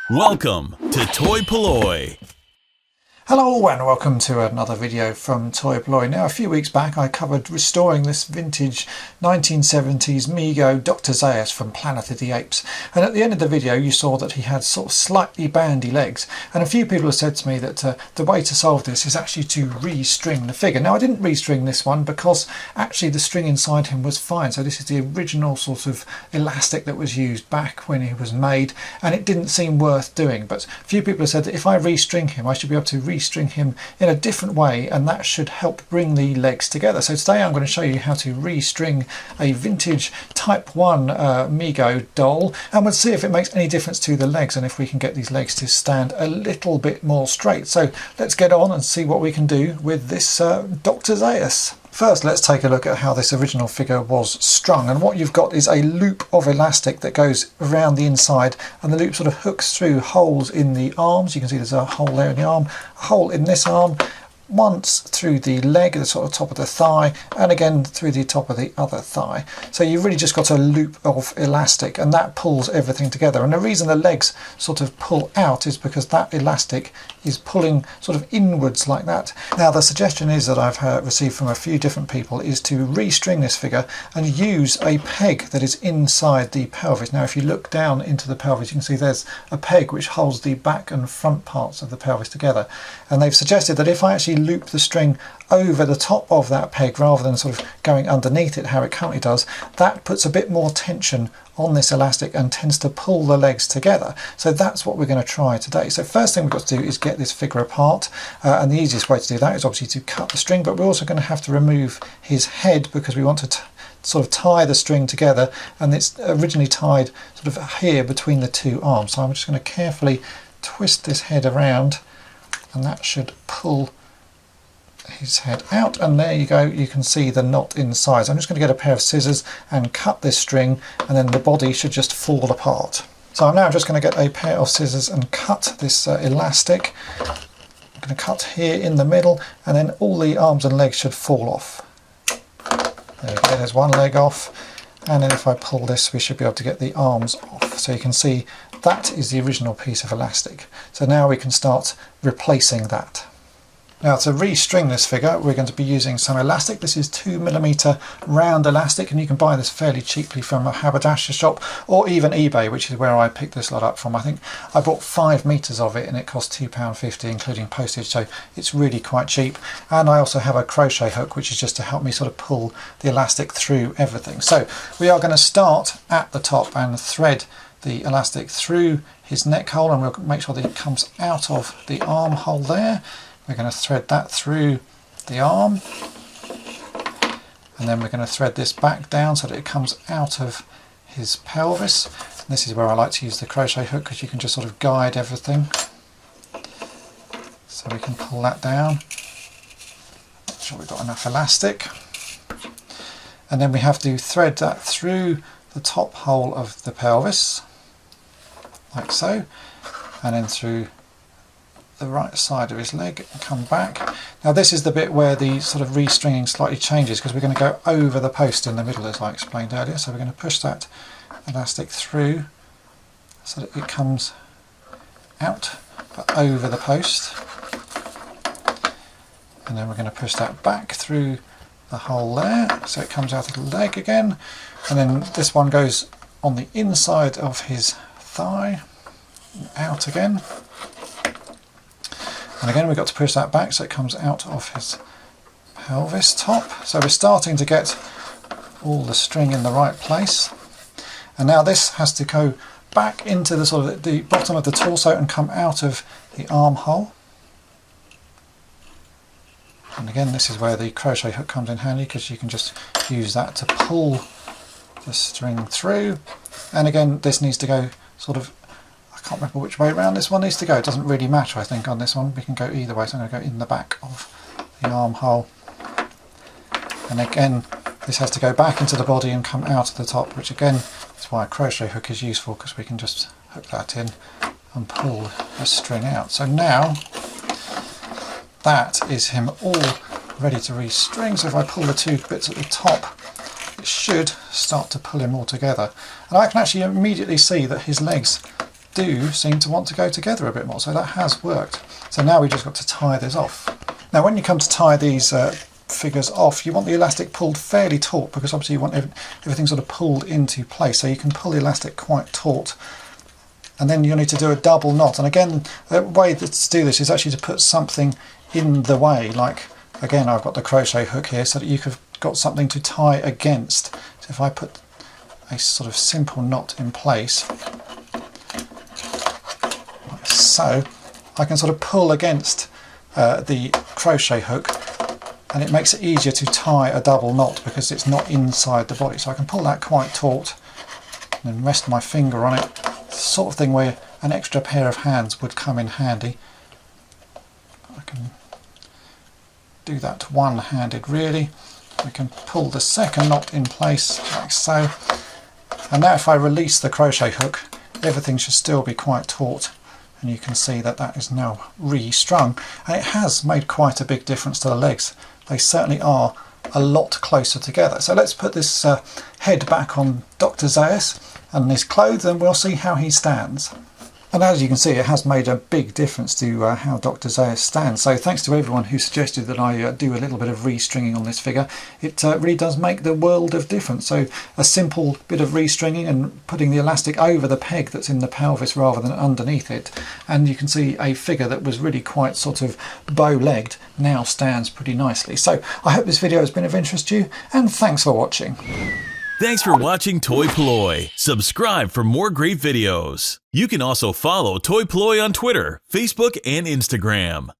Welcome to toy-polloi. Hello and welcome to another video from toy-polloi. Now, a few weeks back I covered restoring this vintage 1970s MEGO Dr Zaius from Planet of the Apes, and at the end of the video you saw that he had sort of slightly bandy legs, and a few people have said to me that the way to solve this is actually to restring the figure. Now, I didn't restring this one because actually the string inside him was fine, so this is the original sort of elastic that was used back when he was made, and it didn't seem worth doing. But a few people have said that if I restring him I should be able to restring him in a different way, and that should help bring the legs together. So today I'm going to show you how to restring a vintage Type 1 MEGO doll, and we'll see if it makes any difference to the legs and if we can get these legs to stand a little bit more straight. So let's get on and see what we can do with this Dr Zaius. First, let's take a look at how this original figure was strung, and what you've got is a loop of elastic that goes around the inside, and the loop sort of hooks through holes in the arms. You can see there's a hole there in the arm, a hole in this arm, once through the leg, the sort of top of the thigh, and again through the top of the other thigh. So you've really just got a loop of elastic, and that pulls everything together. And the reason the legs sort of pull out is because that elastic is pulling sort of inwards like that. Now, the suggestion is that I've received from a few different people is to restring this figure and use a peg that is inside the pelvis. Now, if you look down into the pelvis, you can see there's a peg which holds the back and front parts of the pelvis together, and they've suggested that if I actually loop the string over the top of that peg rather than sort of going underneath it how it currently does, that puts a bit more tension on this elastic and tends to pull the legs together. So that's what we're going to try today. So first thing we've got to do is get this figure apart, and the easiest way to do that is obviously to cut the string, but we're also going to have to remove his head because we want to sort of tie the string together, and it's originally tied sort of here between the two arms. So I'm just going to carefully twist this head around, and that should pull his head out, and there you go, you can see the knot inside. So I'm just going to get a pair of scissors and cut this string, and then the body should just fall apart. So I'm now just going to get a pair of scissors and cut this elastic. I'm going to cut here in the middle, and then all the arms and legs should fall off. There you go, there's one leg off, and then if I pull this we should be able to get the arms off. So you can see that is the original piece of elastic. So now we can start replacing that. Now, to restring this figure we're going to be using some elastic. This is 2mm round elastic, and you can buy this fairly cheaply from a haberdasher shop or even eBay, which is where I picked this lot up from. I think I bought 5 meters of it and it cost £2.50 including postage, so it's really quite cheap. And I also have a crochet hook which is just to help me sort of pull the elastic through everything. So we are going to start at the top and thread the elastic through his neck hole, and we'll make sure that it comes out of the armhole there. We're going to thread that through the arm, and then we're going to thread this back down so that it comes out of his pelvis. And this is where I like to use the crochet hook because you can just sort of guide everything. So we can pull that down, make sure we've got enough elastic, and then we have to thread that through the top hole of the pelvis like so, and then through the right side of his leg and come back. Now this is the bit where the sort of restringing slightly changes because we're going to go over the post in the middle as I explained earlier. So we're going to push that elastic through so that it comes out but over the post, and then we're going to push that back through the hole there so it comes out of the leg again, and then this one goes on the inside of his thigh and out again. And again we've got to push that back so it comes out of his pelvis top. So we're starting to get all the string in the right place. And now this has to go back into the sort of the bottom of the torso and come out of the armhole. And again, this is where the crochet hook comes in handy because you can just use that to pull the string through. And again, this needs to go sort of, I can't remember which way around this one needs to go. It doesn't really matter, I think, on this one. We can go either way, so I'm going to go in the back of the armhole. And again, this has to go back into the body and come out of the top, which again is why a crochet hook is useful, because we can just hook that in and pull the string out. So now that is him all ready to restring. So if I pull the two bits at the top, it should start to pull him all together. And I can actually immediately see that his legs do seem to want to go together a bit more, so that has worked. So now we've just got to tie this off. Now when you come to tie these figures off, you want the elastic pulled fairly taut, because obviously you want everything sort of pulled into place, so you can pull the elastic quite taut, and then you'll need to do a double knot. And again, the way to do this is actually to put something in the way, like again I've got the crochet hook here so that you've got something to tie against. So if I put a sort of simple knot in place like so, I can sort of pull against the crochet hook, and it makes it easier to tie a double knot because it's not inside the body. So I can pull that quite taut and then rest my finger on it. It's the sort of thing where an extra pair of hands would come in handy. I can do that one-handed really. I can pull the second knot in place like so. And now if I release the crochet hook, everything should still be quite taut. And you can see that that is now re-strung, and it has made quite a big difference to the legs. They certainly are a lot closer together. So let's put this head back on Dr. Zaius and his clothes, and we'll see how he stands. And as you can see, it has made a big difference to how Dr. Zaius stands. So thanks to everyone who suggested that I do a little bit of restringing on this figure. It really does make the world of difference. So a simple bit of restringing and putting the elastic over the peg that's in the pelvis rather than underneath it, and you can see a figure that was really quite sort of bow-legged now stands pretty nicely. So I hope this video has been of interest to you, and thanks for watching. Thanks for watching toy-polloi. Subscribe for more great videos. You can also follow toy-polloi on Twitter, Facebook, and Instagram.